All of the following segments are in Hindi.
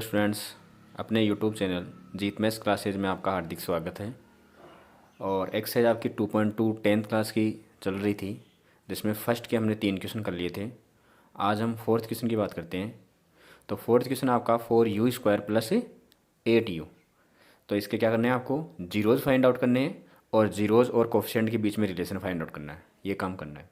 हेलो स्टूडेंट्स, अपने यूट्यूब चैनल जीत मैथ्स क्लासेज में आपका हार्दिक स्वागत है। और एक्सरसाइज आपकी 2.2 टेंथ क्लास की चल रही थी, जिसमें फ़र्स्ट के हमने 3 क्वेश्चन कर लिए थे। आज हम फोर्थ क्वेश्चन की बात करते हैं। तो फोर्थ क्वेश्चन आपका 4u² प्लस 8u। तो इसके क्या करना है, आपको जीरोज़ फाइंड आउट करने हैं और जीरोज़ और कोफिशिएंट के बीच में रिलेशन फाइंड आउट करना है। ये काम करना है,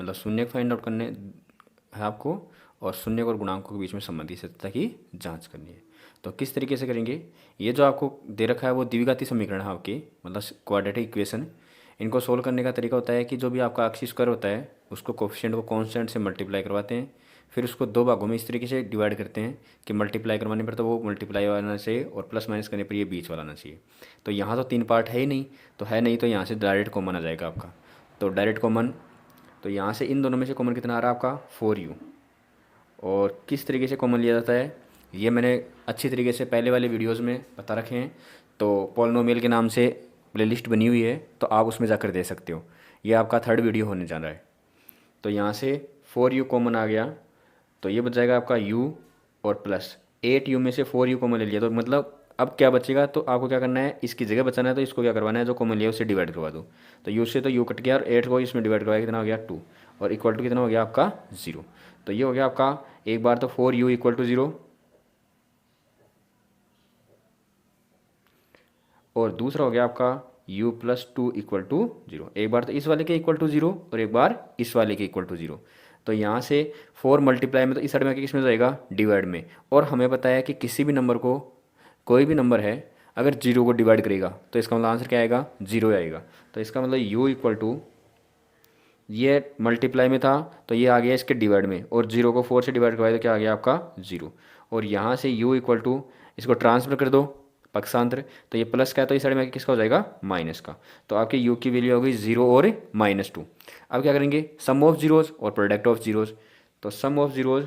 मतलब शून्य फाइंड आउट करने है आपको, और शून्य और गुणांकों के बीच में संबंधी सत्यता की जांच करनी है। तो किस तरीके से करेंगे, ये जो आपको दे रखा है वो द्विघाती समीकरण है आपके, मतलब क्वाड्रेटिक इक्वेशन। इनको सोल्व करने का तरीका होता है कि जो भी आपका अक्ष स्क्वायर होता है उसको कोफिशिएंट को कांस्टेंट से मल्टीप्लाई करवाते हैं, फिर उसको दो भागों में इस तरीके से डिवाइड करते हैं कि मल्टीप्लाई करवाने पर तो वो मल्टीप्लाई वाला आना चाहिए और प्लस माइनस करने पर ये बीच वाला आना चाहिए। तो यहाँ तो 3 पार्ट है ही नहीं, तो यहाँ से डायरेक्ट कॉमन आ जाएगा आपका। तो डायरेक्ट कॉमन, तो यहाँ से इन दोनों में से कॉमन कितना आ रहा है आपका 4u। और किस तरीके से कॉमन लिया जाता है ये मैंने अच्छी तरीके से पहले वाले वीडियोस में बता रखे हैं। तो पॉलिनोमियल के नाम से प्लेलिस्ट बनी हुई है, तो आप उसमें जाकर दे सकते हो। ये आपका थर्ड वीडियो होने जा रहा है। तो यहाँ से 4u कॉमन आ गया, तो ये बच जाएगा आपका u और प्लस 8u में से 4u कॉमन ले लिया, तो मतलब अब क्या बचेगा, तो आपको क्या करना है, इसकी जगह बचाना है, तो इसको क्या करवाना है, जो कॉमन लिया उससे डिवाइड करवा दो। तो u से तो u कट गया और 8 को इसमें डिवाइड करवाया, कितना हो गया 2, और इक्वल टू कितना हो गया आपका 0। तो ये हो गया आपका, एक बार तो 4u इक्वल टू 0, और दूसरा हो गया आपका u प्लस 2 इक्वल टू 0। एक बार तो इस वाले के इक्वल टू 0 और एक बार इस वाले के इक्वल टू 0। तो यहाँ से 4 मल्टीप्लाई में, तो इस साइड में किस में जाएगा, डिवाइड में। और हमें पता है कि किसी भी नंबर को, कोई भी नंबर है, अगर 0 को डिवाइड करेगा तो इसका मतलब आंसर क्या आएगा, 0 आएगा। तो इसका मतलब u इक्वल टू, ये मल्टीप्लाई में था तो ये आ गया इसके डिवाइड में, और 0 को 4 से डिवाइड करवाए तो क्या आ गया आपका 0। और यहाँ से u इक्वल टू, इसको ट्रांसफर कर दो पक्षांतर, तो ये प्लस का है तो इस साइड में किसका हो जाएगा, माइनस का। तो आपके u की वैल्यू हो गई 0 और -2। अब क्या करेंगे, सम ऑफ जीरोज़ और प्रोडक्ट ऑफ जीरोज़। तो सम ऑफ जीरोज़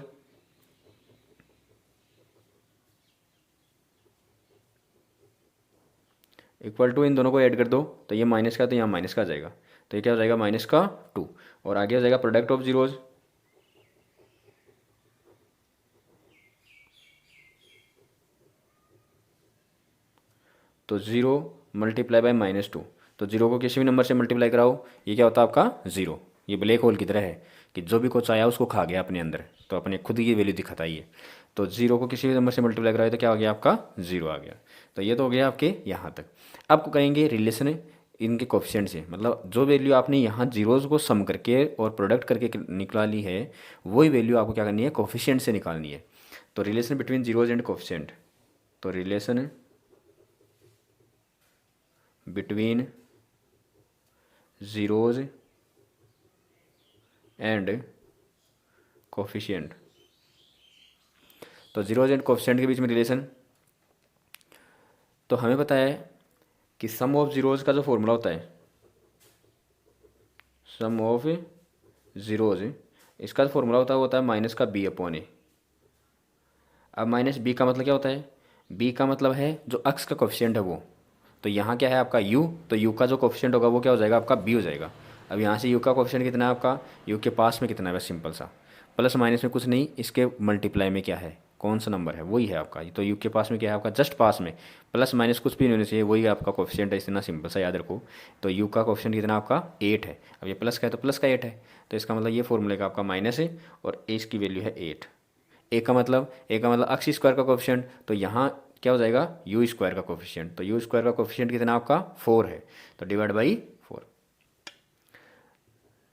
इक्वल टू, इन दोनों को ऐड कर दो, तो ये माइनस का, तो यहाँ माइनस का आ जाएगा, तो ये क्या हो जाएगा -2। और आगे हो जाएगा प्रोडक्ट ऑफ जीरोज़, तो 0 मल्टीप्लाई बाय -2। तो 0 को किसी भी नंबर से मल्टीप्लाई कराओ, ये क्या होता है आपका 0। ये ब्लैक होल की तरह है कि जो भी कुछ आया उसको खा गया अपने अंदर, तो अपने खुद की वैल्यू दिखाता है ये। तो 0 को किसी भी नंबर से मल्टीप्लाई कराए तो क्या हो गया आपका 0 आ गया। तो ये तो हो गया आपके यहाँ तक। अब करेंगे रिलेशन इनके कोफिशिएंट से, मतलब जो वैल्यू आपने यहाँ जीरोज़ को सम करके और प्रोडक्ट करके निकाली है, वही वैल्यू आपको क्या करनी है, कोफिशिएंट से निकालनी है। तो relation between zeros and coefficient, तो relation between zeros and coefficient. तो जीरोज एंड कोफिशिएंट के बीच में रिलेशन, तो हमें पता है कि सम ऑफ जीरोज का जो फॉर्मूला होता है, सम ऑफ जीरोज, इसका जो फॉर्मूला होता है माइनस का b/a। अब माइनस b का मतलब क्या होता है, b का मतलब है जो अक्स का कोफिशिएंट है वो। तो यहाँ क्या है आपका u, तो u का जो कोफिशिएंट होगा वो क्या हो जाएगा आपका b हो जाएगा। अब यहाँ से u का कोफिशिएंट कितना है आपका, u के पास में कितना है, बस सिंपल सा, प्लस माइनस में कुछ नहीं, इसके मल्टीप्लाई में क्या है, कौन सा नंबर है, वही है आपका। तो u के पास में क्या है आपका, जस्ट पास में, प्लस माइनस कुछ भी नहीं होना चाहिए, वही आपका कोफिशिएंट है, इतना सिंपल सा याद रखो। तो u का कोफिशिएंट कितना आपका 8 है। अब ये प्लस का है तो प्लस का 8 है, तो इसका मतलब ये फॉर्मूले का आपका माइनस है, और इसकी वैल्यू है 8। ए का मतलब अक्स स्क्वायर का कोफिशिएंट, तो यहाँ क्या हो जाएगा यू स्क्वायर का कोफिशिएंट। तो यू स्क्वायर का कोफिशिएंट कितना आपका 4 है, तो डिवाइड बाई 4,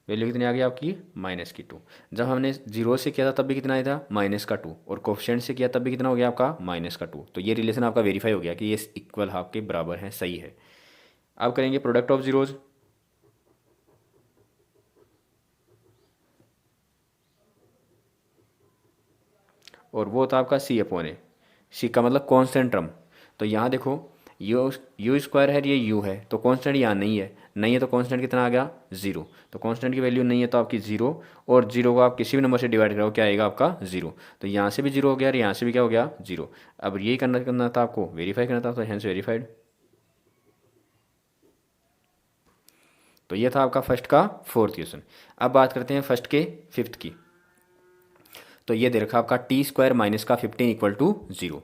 वैल्यू कितनी आ गई आपकी -2। जब हमने जीरो से किया था तब भी कितना आया था -2, और कोफिशिएंट से किया तब भी कितना हो गया आपका -2। तो ये रिलेशन आपका वेरीफाई हो गया कि ये इक्वल हाफ के बराबर है, सही है। अब करेंगे प्रोडक्ट ऑफ जीरोज़, और वो था आपका c/a। सी का मतलब कॉन्स्टेंट टर्म। तो यहाँ देखो यू स्क्वायर है, ये यू है, तो कॉन्स्टेंट यहाँ नहीं है तो कॉन्स्टेंट कितना आ गया 0। तो कॉन्स्टेंट की वैल्यू नहीं है तो आपकी 0, और 0 को आप किसी भी नंबर से डिवाइड करो क्या आएगा आपका 0। तो यहाँ से भी 0 हो गया और यहाँ से भी क्या हो गया 0। अब यही करना था आपको, वेरीफाई करना था, तो हैंस वेरीफाइड। तो ये था आपका फर्स्ट का फोर्थ क्वेश्चन। अब बात करते हैं फर्स्ट के फिफ्थ की। तो ये दे रखा आपका टी स्क्वायर माइनस का 15 इक्वल टू 0।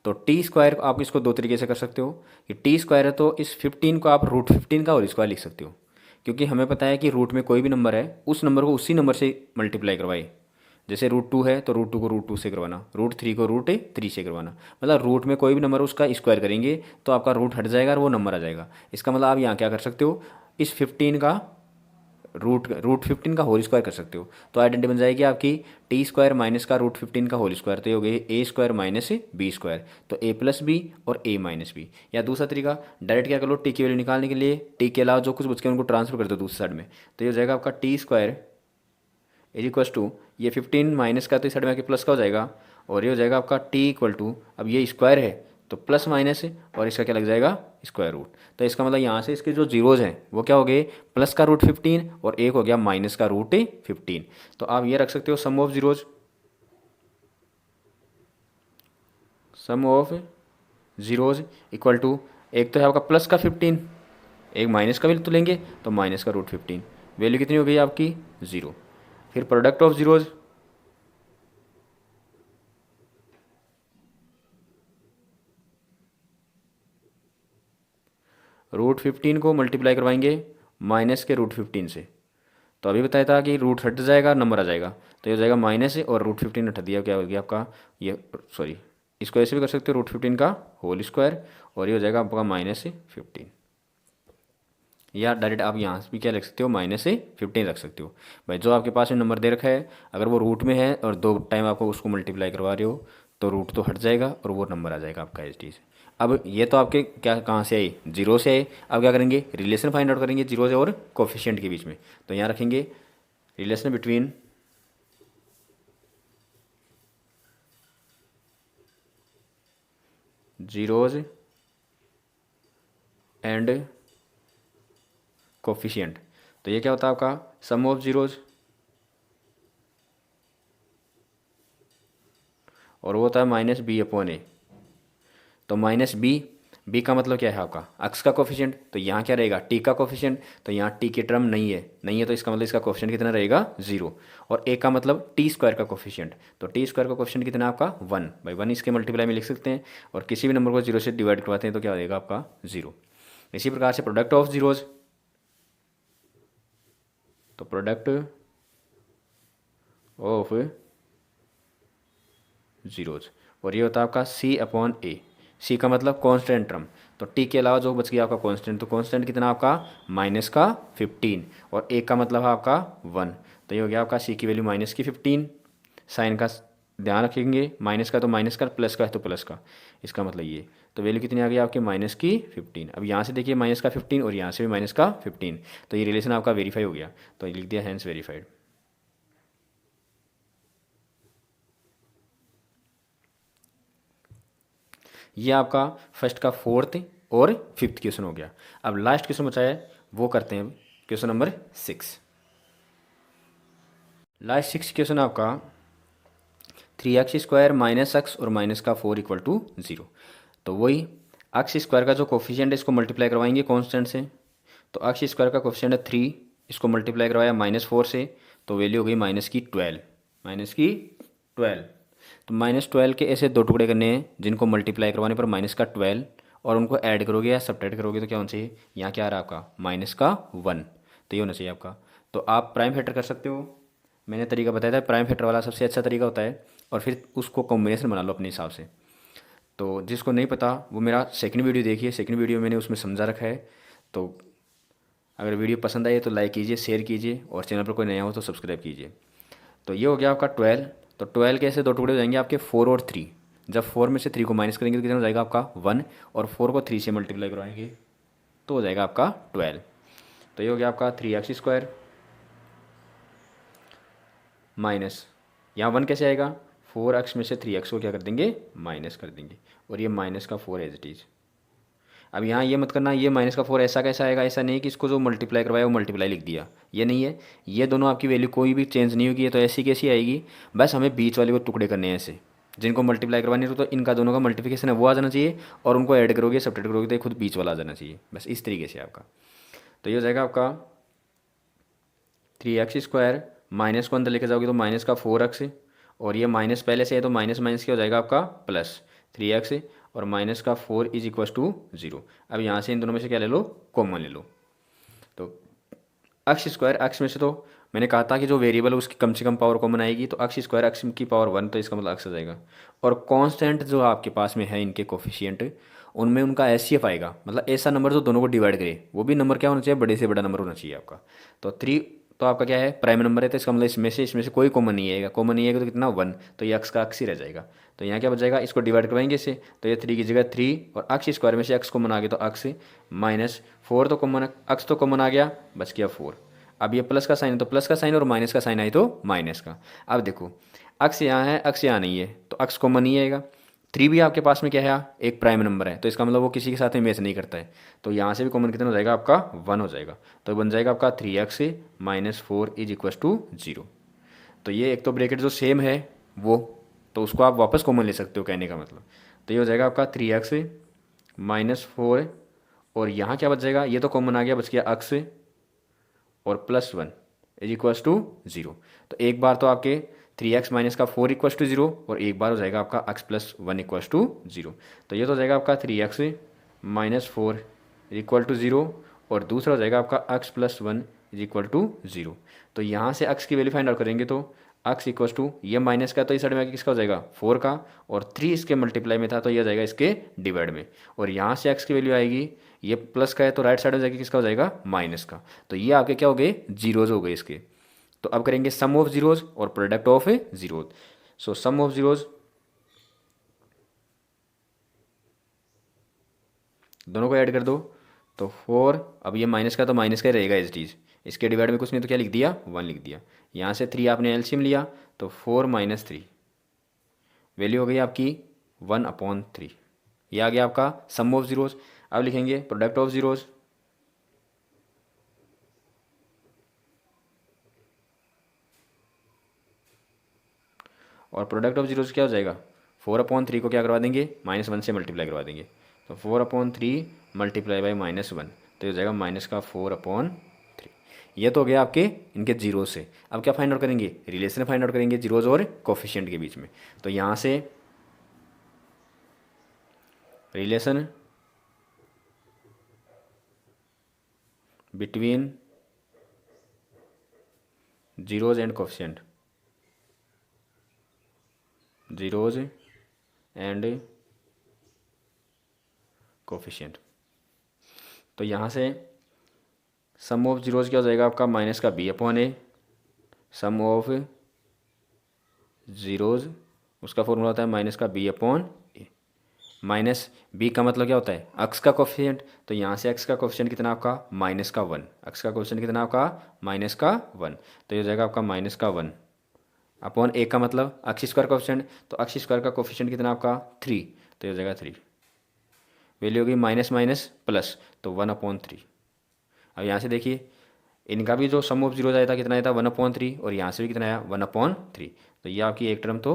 तो टी स्क्वायर आप इसको दो तरीके से कर सकते हो कि टी स्क्वायर है तो इस 15 को आप रूट 15 का होल स्क्वायर लिख सकते हो, क्योंकि हमें पता है कि रूट में कोई भी नंबर है उस नंबर को उसी नंबर से मल्टीप्लाई करवाए। जैसे रूट 2 है तो रूट 2 को रूट 2 से करवाना, रूट 3 को रूट 3 से करवाना, मतलब रूट में कोई भी नंबर उसका स्क्वायर करेंगे तो आपका रूट हट जाएगा और वो नंबर आ जाएगा। इसका मतलब आप यहाँ क्या कर सकते हो, इस 15 का रूट 15 का होल स्क्वायर कर सकते हो। तो आइडेंटिटी बन जाएगी आपकी टी स्क्वायर माइनस का रूट 15 का होल स्क्वायर, तो ये हो गई ए स्क्वायर माइनस बी स्क्वायर, तो ए प्लस बी और ए माइनस बी। या दूसरा तरीका डायरेक्ट क्या कर लो, टी की वैल्यू निकालने के लिए टी के अलावा जो कुछ बच के उनको ट्रांसफर कर दो दूसरी साइड में, तो ये हो जाएगा आपका T square is equal to ये 15 माइनस का तो इस साइड में आके प्लस का हो जाएगा, और ये हो जाएगा आपका टी इक्वल टू, अब ये स्क्वायर है तो प्लस माइनस है और इसका क्या लग जाएगा स्क्वायर रूट। तो इसका मतलब यहाँ से इसके जो जीरोज हैं वो क्या हो गए, प्लस का रूट 15 और एक हो गया माइनस का रूट 15। तो आप ये रख सकते हो sum of zeros, sum of zeros equal to एक तो है आपका प्लस का 15, एक माइनस का भी तो लेंगे तो माइनस का रूट 15, वैल्यू कितनी हो गई आपकी 0। फिर प्रोडक्ट ऑफ जीरोज, रूट 15 को मल्टीप्लाई करवाएंगे माइनस के रूट 15 से, तो अभी बताया था कि रूट हट जाएगा नंबर आ जाएगा, तो ये हो जाएगा माइनस और रूट 15 हटा दिया, क्या हो गया आपका ये, सॉरी इसको ऐसे भी कर सकते हो रूट 15 का होल स्क्वायर, और ये हो जाएगा आपका -15, या डायरेक्ट आप यहाँ से भी क्या रख सकते हो -15 रख सकते हो। भाई जो आपके पास में नंबर दे रखा है अगर वो रूट में है और 2 टाइम आपको उसको मल्टीप्लाई करवा रहे हो तो रूट तो हट जाएगा और वो नंबर आ जाएगा आपका एच डी से। अब ये तो आपके क्या कहाँ से आई, जीरो से आए। अब क्या करेंगे, रिलेशन फाइंड आउट करेंगे जीरो से और कोफिशिएंट के बीच में। तो यहाँ रखेंगे relation between zeros and coefficient. तो ये क्या होता है आपका सम ऑफ जीरोज, और वो होता है -b/a। तो -b, b का मतलब क्या है आपका अक्स का कोफिशिएंट, तो यहाँ क्या रहेगा t का कोफिशिएंट, तो यहाँ t की टर्म नहीं है तो इसका मतलब इसका कोफिशिएंट कितना रहेगा 0। और a का मतलब टी स्क्वायर का कोफिशिएंट, तो टी स्क्वायर का कोफिशिएंट कितना है आपका 1 बाई 1, इसके मल्टीप्लाई में लिख सकते हैं, और किसी भी नंबर को 0 से डिवाइड करवाते हैं तो क्या हो जाएगा आपका 0। इसी प्रकार से प्रोडक्ट ऑफ जीरोज, तो प्रोडक्ट ऑफ जीरोज, और ये होता है आपका c/a। सी का मतलब कांस्टेंट टर्म, तो टी के अलावा जो बच गया आपका कांस्टेंट, तो कांस्टेंट कितना आपका -15, और ए का मतलब है आपका 1, तो ये हो गया आपका सी की वैल्यू -15। साइन का ध्यान रखेंगे, माइनस का तो माइनस का, प्लस का है तो प्लस का, इसका मतलब ये, तो वैल्यू कितनी आ गई आपकी -15। अब यहाँ से देखिए -15 और यहाँ से भी -15, तो ये रिलेशन आपका वेरीफाई हो गया, तो लिख दिया हैंस वेरीफाइड। ये आपका फर्स्ट का 4th और 5th क्वेश्चन हो गया। अब लास्ट क्वेश्चन बचा है वो करते हैं क्वेश्चन नंबर 6। लास्ट 6 क्वेश्चन आपका 3x² - x और -4 = 0। तो वही x स्क्वायर का जो कोफिशिएंट है इसको मल्टीप्लाई करवाएंगे कांस्टेंट से, तो x स्क्वायर का कोफिशिएंट है 3, इसको मल्टीप्लाई करवाया -4 से, तो वैल्यू हो गई -12। तो -12 के ऐसे 2 टुकड़े करने हैं जिनको मल्टीप्लाई करवाने पर -12, और उनको ऐड करोगे या सब्ट्रैक्ट करोगे तो क्या होना चाहिए, यहाँ क्या आ रहा है आपका -1, तो ये होना चाहिए आपका। तो आप प्राइम फैक्टर कर सकते हो, मैंने तरीका बताया था प्राइम फैक्टर वाला सबसे अच्छा तरीका होता है, और फिर उसको कॉम्बिनेशन बना लो अपने हिसाब से। तो जिसको नहीं पता वो मेरा सेकंड वीडियो देखिए, सेकंड वीडियो मैंने उसमें समझा रखा है। तो अगर वीडियो पसंद आए तो लाइक कीजिए, शेयर कीजिए, और चैनल पर कोई नया हो तो सब्सक्राइब कीजिए। तो ये हो गया आपका 12। तो 12 के ऐसे 2 टुकड़े हो जाएंगे आपके 4 और 3। जब 4 में से 3 को माइनस करेंगे तो कितना हो जाएगा आपका 1, और 4 को 3 से मल्टीप्लाई करवाएंगे तो हो जाएगा आपका 12। तो ये हो गया आपका 3x² माइनस, यहाँ 1 कैसे आएगा, 4x में से 3x को क्या कर देंगे माइनस कर देंगे, और ये -4 एज इट इज़। अब यहाँ ये मत करना ये -4 ऐसा कैसा आएगा, ऐसा नहीं कि इसको जो मल्टीप्लाई करवाया वो मल्टीप्लाई लिख दिया, ये नहीं है। ये दोनों आपकी वैल्यू कोई भी चेंज नहीं होगी, ये तो ऐसी कैसी आएगी, बस हमें बीच वाले को टुकड़े करने हैं ऐसे, जिनको मल्टीप्लाई करवानी हो तो इनका दोनों का मल्टीप्लिकेशन है वो आ जाना चाहिए, और उनको ऐड करोगे सब्ट्रैक्ट करोगे तो खुद बीच वाला आ जाना चाहिए, बस इस तरीके से आपका। तो ये हो जाएगा आपका 3x² माइनस को अंदर लेके जाओगे तो -4x, और ये माइनस पहले से है तो माइनस माइनस क्या हो जाएगा आपका प्लस 3x, और माइनस का 4 इज इक्वल टू 0। अब यहाँ से इन दोनों में से क्या ले लो, कॉमन ले लो। तो एक्स स्क्वायर एक्स में से तो मैंने कहा था कि जो वेरिएबल है उसकी कम से कम पावर कॉमन आएगी, तो एक्स स्क्वायर एक्स की पावर 1, तो इसका मतलब एक्स आ जाएगा। और कांस्टेंट जो आपके पास में है इनके कोफिशिएंट, उनमें उनका एचसीएफ आएगा, मतलब ऐसा नंबर जो दोनों को डिवाइड करे, वो भी नंबर क्या होना चाहिए, बड़े से बड़ा नंबर होना चाहिए आपका। तो 3 तो आपका क्या है, प्राइम नंबर है, तो इसका मतलब इसमें से कोई कॉमन नहीं आएगा, कॉमन नहीं आएगा तो कितना 1, तो ये एक्स का एक्स ही रह जाएगा। तो यहाँ क्या बच जाएगा, इसको डिवाइड करवाएंगे इससे, तो ये 3 की जगह 3, और एक्स स्क्वायर में से एक्स कॉमन आ गया तो एक्स माइनस 4, तो कॉमन एक्स तो कॉमन आ गया, बच गया 4। अब ये प्लस का साइन है तो प्लस का साइन, और माइनस का साइन आई तो माइनस का। अब देखो अक्स यहाँ है, अक्स यहाँ नहीं है, तो अक्स कॉमन नहीं आएगा। 3 भी आपके पास में क्या है, एक प्राइम नंबर है, तो इसका मतलब वो किसी के साथ में मैच नहीं करता है, तो यहाँ से भी कॉमन कितना हो जाएगा आपका 1 हो जाएगा। तो बन जाएगा आपका 3x minus 4 is equal to 0। तो ये एक तो ब्रैकेट जो सेम है वो, तो उसको आप वापस कॉमन ले सकते हो, कहने का मतलब। तो ये हो जाएगा आपका 3x माइनस 4, और यहाँ क्या बच जाएगा, ये तो कॉमन आ गया, बच गया x और +1 इज इक्वल्स टू 0। तो एक बार तो आपके 3x माइनस का 4 इक्वल्स टू 0, और एक बार हो जाएगा आपका x प्लस 1 इक्वल्स टू 0। तो ये तो हो जाएगा आपका 3x minus 4 is equal to 0, और दूसरा हो जाएगा आपका x plus 1 is equal to 0। तो यहाँ से x की वैल्यू फाइंड आउट करेंगे, तो x इक्वल्स टू ये माइनस का, तो इस साइड में आके किसका हो जाएगा 4 का, और 3 इसके मल्टीप्लाई में था तो ये हो जाएगा इसके डिवाइड में, और यहाँ से x की वैल्यू आएगी, ये प्लस का है तो राइट साइड में जाएगी किसका हो जाएगा माइनस का। तो ये आपके क्या हो गए, जीरोज हो गए इसके। तो अब करेंगे सम ऑफ जीरोज और product of zeros. So sum of zeros दोनों को ऐड कर दो, तो 4, अब ये माइनस का तो माइनस का ही रहेगा एज इट इज, इसके डिवाइड में कुछ नहीं तो क्या लिख दिया 1 लिख दिया। यहाँ से 3 आपने एलसीएम लिया, तो 4 माइनस 3 वैल्यू हो गई आपकी 1/3। ये आ गया आपका सम ऑफ जीरोज। अब लिखेंगे प्रोडक्ट ऑफ जीरोज, और प्रोडक्ट ऑफ जीरोज क्या हो जाएगा, 4/3 को क्या करवा देंगे, -1 से मल्टीप्लाई करवा देंगे, तो 4/3 मल्टीप्लाई बाई -1, तो ये हो जाएगा माइनस का 4/3। ये तो हो गया आपके इनके जीरो से। अब क्या फाइंड आउट करेंगे, रिलेशन फाइंड आउट करेंगे जीरोज और कोफिशिएंट के बीच में। तो यहाँ से relation between zeros and coefficient, zeros and coefficient. तो यहाँ से सम ऑफ जीरोज क्या हो जाएगा आपका, माइनस का b/a, सम ऑफ जीरोज उसका फॉर्मूला होता है माइनस का b/a, माइनस b का मतलब क्या होता है x का कोफिशिएंट, तो यहाँ से x का कोफिशिएंट कितना आपका -1, x का कोफिशिएंट कितना आपका -1, तो ये हो जाएगा आपका -1/a का मतलब x स्क्वायर कोफिशिएंट, तो x स्क्वायर का कोफिशिएंट कितना आपका 3, तो ये हो जाएगा 3, वैल्यू होगी माइनस माइनस प्लस, तो 1/3। अब यहाँ से देखिए इनका भी जो सम ऑफ जीरोज आया था कितना आया था 1/3, और यहाँ से भी कितना आया 1/3, तो ये आपकी एक टर्म तो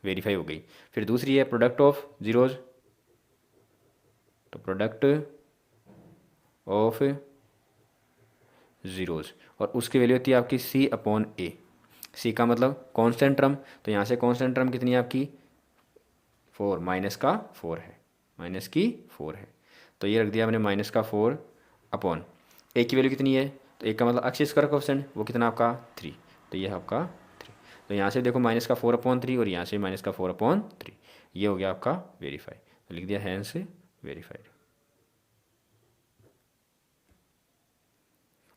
वेरीफाई हो गई। फिर दूसरी है प्रोडक्ट ऑफ जीरोज, तो प्रोडक्ट ऑफ जीरोज, और उसकी वैल्यू होती है आपकी c/a। c का मतलब कांस्टेंट टर्म, तो यहाँ से कांस्टेंट टर्म कितनी है आपकी 4, माइनस का 4 है, माइनस की 4 है, तो ये रख दिया मैंने माइनस का 4 अपॉन a की वैल्यू कितनी है, तो एक का मतलब x स्क्वायर कोफिशिएंट वो कितना आपका 3, तो ये है आपका 3। तो यहाँ से देखो माइनस का 4/3, और यहाँ से माइनस का 4/3, ये हो गया आपका वेरीफाई, तो लिख दिया हैंस वेरीफाइड।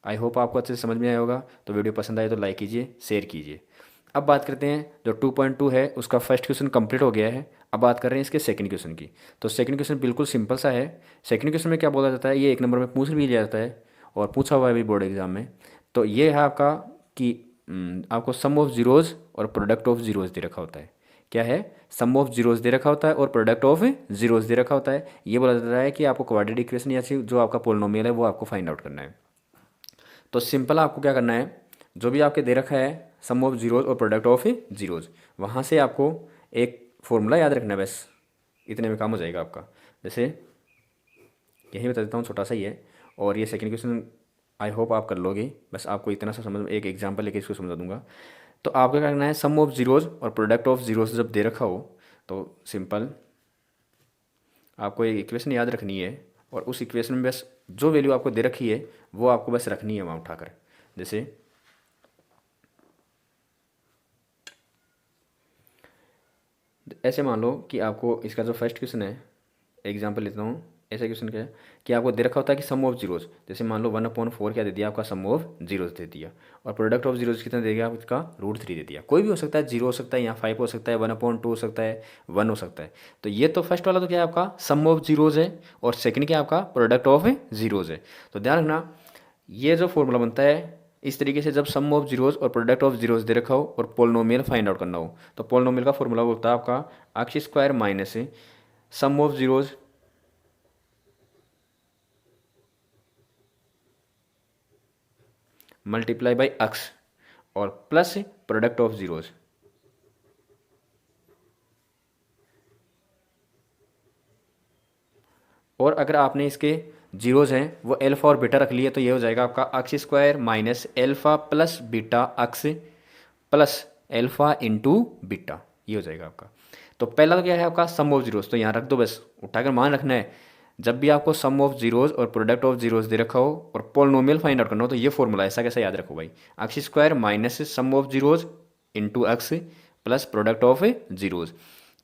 आई होप आपको अच्छे से समझ में आया होगा। तो वीडियो पसंद आए तो लाइक कीजिए, शेयर कीजिए। अब बात करते हैं जो 2.2 है उसका फर्स्ट क्वेश्चन कंप्लीट हो गया है। अब बात कर रहे हैं इसके सेकंड क्वेश्चन की। तो सेकंड क्वेश्चन बिल्कुल सिंपल सा है। सेकंड क्वेश्चन में क्या बोला जाता है, ये 1 नंबर में पूछ भी लिया जाता है और पूछा हुआ है भी बोर्ड एग्जाम में। तो ये है आपका कि आपको सम ऑफ जीरोज और प्रोडक्ट ऑफ जीरोज दे रखा होता है। क्या है, सम ऑफ जीरोज दे रखा होता है और प्रोडक्ट ऑफ जीरोज दे रखा होता है। ये बोला जाता है कि आपको क्वाड्रेटिक इक्वेशन या जो आपका पोलिनोमियल है वो आपको फाइंड आउट करना है। तो सिंपल आपको क्या करना है, जो भी आपके दे रखा है सम ऑफ जीरोज और प्रोडक्ट ऑफ जीरोज, वहाँ से आपको एक फॉर्मूला याद रखना है, बस इतने में काम हो जाएगा आपका। जैसे यही बता देता हूँ, छोटा सा ही है, और ये सेकंड क्वेश्चन आई होप आप कर लोगे। बस आपको इतना सा समझ, एक एग्जांपल लेके इसको समझा दूंगा। तो आपको क्या करना है, सम ऑफ जीरोज़ और प्रोडक्ट ऑफ जीरोज़ जब दे रखा हो तो सिंपल आपको एक इक्वेशन याद रखनी है और उस इक्वेशन में बस जो वैल्यू आपको दे रखी है वो आपको बस रखनी है वहाँ उठाकर। जैसे ऐसे मान लो कि आपको इसका जो फर्स्ट क्वेश्चन है, एग्जांपल लेता हूँ, ऐसा क्वेश्चन क्या है कि आपको दे रखा होता है कि सम ऑफ जीरोज़, जैसे मान लो 1/4 क्या दे दिया आपका, सम ऑफ जीरोज़ दे दिया, और प्रोडक्ट ऑफ जीरोज़ कितना दे दिया आप, इसका √3 दे दिया। कोई भी हो सकता है, 0 हो सकता है, यहाँ 5 हो सकता है, 1/2 हो सकता है, 1 हो सकता है। तो ये तो फर्स्ट वाला तो क्या है आपका सम ऑफ जीरोज़ है, और सेकंड क्या आपका प्रोडक्ट ऑफ जीरोज़ है। तो ध्यान रखना ये जो फॉर्मूला बनता है इस तरीके से, जब सम ऑफ जीरोज़ और प्रोडक्ट ऑफ जीरोज़ दे रखा हो और पोलिनोमियल फाइंड आउट करना हो, तो पोलिनोमियल का फॉर्मूला होता है आपका x² minus sum of zeros multiply by x और प्लस प्रोडक्ट ऑफ जीरोज़। और अगर आपने इसके जीरोज़ हैं वो एल्फ़ा और बीटा रख लिए तो ये हो जाएगा आपका x² minus alpha plus beta x plus alpha into beta, ये हो जाएगा आपका। तो पहला तो क्या है आपका सम ऑफ जीरोज़, तो यहाँ रख दो, बस उठाकर मान रखना है। जब भी आपको सम ऑफ जीरोज़ और प्रोडक्ट ऑफ जीरोज़ दे रखा हो और पोलिनोमियल फाइंड आउट करना हो तो ये फॉर्मूला ऐसा कैसा याद रखो भाई, x² minus sum of zeros into x plus product of zeros.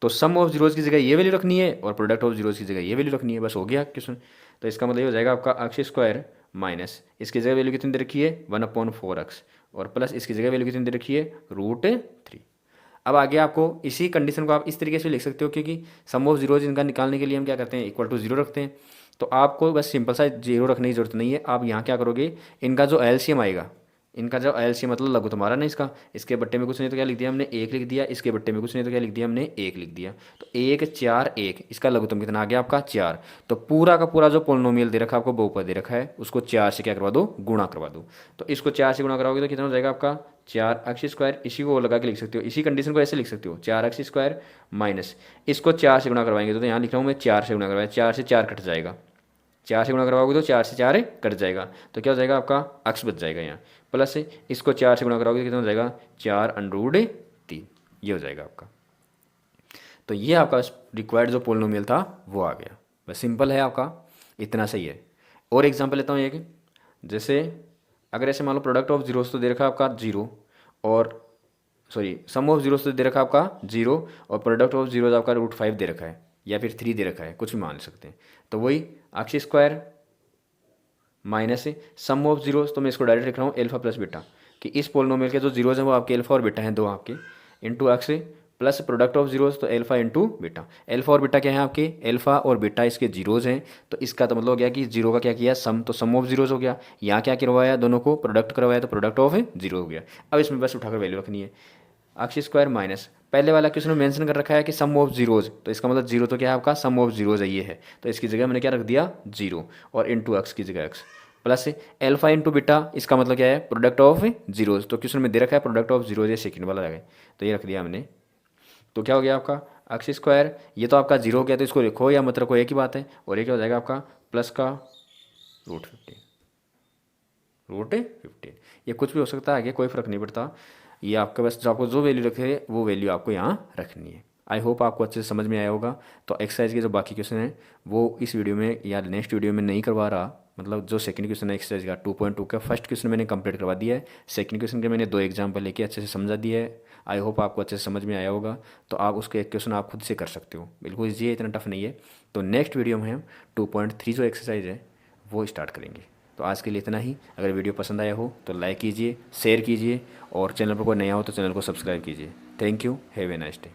तो सम ऑफ जीरोज़ की जगह ये वैल्यू रखनी है और प्रोडक्ट ऑफ जीरोज़ की जगह ये वैल्यू रखनी है, बस हो गया क्वेश्चन। तो इसका मतलब ये हो जाएगा आपका x² माइनस इसकी जगह वैल्यू कितनी दे रखी है 1/4x और प्लस इसकी जगह वैल्यू कितनी दे रखी है √3। अब आगे आपको इसी कंडीशन को आप इस तरीके से लिख सकते हो, क्योंकि सम ऑफ जीरोज़ इनका निकालने के लिए हम क्या करते हैं इक्वल टू 0 रखते हैं। तो आपको बस सिंपल सा 0 रखने की जरूरत नहीं है। आप यहाँ क्या करोगे, इनका जो एलसीएम आएगा, इनका जो एलसीएम मतलब लघु तुम्हारा ना इसका, इसके बट्टे में कुछ नहीं तो क्या लिख दिया हमने 1 लिख दिया, इसके बट्टे में कुछ नहीं तो क्या लिख दिया हमने 1 लिख दिया। तो 1 4 1, इसका लघुत्तम कितना आ गया आपका 4। तो पूरा का पूरा जो पोलिनोमियल दे रखा है आपको, बहुपद दे रखा है, उसको 4 से क्या करवा दो, गुणा करवा दो। तो इसको 4 से गुणा कराओगे तो कितना हो जाएगा आपका 4x²। इसी को लगा के लिख सकते हो, इसी कंडीशन को ऐसे लिख सकते हो 4x² माइनस इसको 4 से गुणा करवाएंगे तो यहाँ लिख रहा हूँ मैं 4 से गुणा करवाया, 4 से 4 कट जाएगा, 4 से गुणा करवाओगे तो 4 से 4 कट जाएगा, तो क्या हो जाएगा आपका x बच जाएगा यहाँ, प्लस इसको 4 से गुणा कराओगे तो कितना हो जाएगा 4√3, ये हो जाएगा आपका। तो ये आपका रिक्वायर्ड जो पोलिनोमियल था वो आ गया। बस सिंपल है आपका, इतना सही है। और एग्जांपल लेता हूँ एक, जैसे अगर ऐसे मान लो प्रोडक्ट ऑफ जीरोस तो दे रखा है आपका 0 और सॉरी सम ऑफ जीरोस तो दे रखा है आपका 0 और प्रोडक्ट ऑफ जीरोस आपका √5 दे रखा है या फिर 3 दे रखा है, कुछ भी मान सकते हैं। तो वही x² minus sum of zeros, तो मैं इसको डायरेक्ट लिख रहा हूँ एल्फा प्लस बीटा, कि इस पोलिनोमियल के जो जीरोज हैं वो आपके एल्फा और बीटा हैं, दो आपके, into x plus product of zeros तो एल्फा इंटू बीटा। एल्फा और बीटा क्या है आपके, एल्फा और बीटा इसके जीरोज हैं, तो इसका तो मतलब हो गया कि जीरो का क्या किया सम, तो सम ऑफ जीरोज हो गया। यहाँ क्या करवाया, दोनों को प्रोडक्ट करवाया तो प्रोडक्ट ऑफ जीरो हो गया। अब इसमें बस उठाकर वैल्यू रखनी है x² माइनस पहले वाला क्वेश्चन में मेंशन कर रखा है कि सम ऑफ जीरोज, तो इसका मतलब जीरो तो क्या है आपका सम ऑफ जीरोज है, ये है, तो इसकी जगह मैंने क्या रख दिया 0 और इंटू x की जगह x plus alpha into beta, इसका मतलब क्या है प्रोडक्ट ऑफ जीरोज, तो क्वेश्चन में दे रखा है प्रोडक्ट ऑफ जीरोज, ये सेकंड वाला रहा है, तो ये रख दिया हमने। तो क्या हो गया आपका x², ये तो आपका 0 हो गया, तो इसको लिखो या मत रखो एक ही बात है, और ये क्या हो जाएगा आपका प्लस का √15, ये कुछ भी हो सकता है आगे, कोई फ़र्क नहीं पड़ता। ये आपका बस जो आपको जो वैल्यू रखे वो वैल्यू आपको यहाँ रखनी है। आई होप आपको अच्छे से समझ में आया होगा। तो एक्सरसाइज के जो बाकी क्वेश्चन हैं वो इस वीडियो में या नेक्स्ट वीडियो में नहीं करवा रहा, मतलब जो सेकंड क्वेश्चन है एक्सरसाइज का 2.2 का, फर्स्ट क्वेश्चन मैंने कंप्लीट करवा दिया है, सेकंड क्वेश्चन के मैंने 2 एग्जाम्पल लेके अच्छे से समझा दिया है। आई होप आपको अच्छे से समझ में आया होगा। तो आप उसके एक क्वेश्चन आप खुद से कर सकते हो, बिल्कुल ईजी है, इतना टफ नहीं है। तो नेक्स्ट वीडियो में हम 2.3 जो एक्सरसाइज है वो स्टार्ट करेंगे। तो आज के लिए इतना ही। अगर वीडियो पसंद आया हो तो लाइक कीजिए, शेयर कीजिए, और चैनल पर कोई नया हो तो चैनल को सब्सक्राइब कीजिए। Thank you, have a nice day.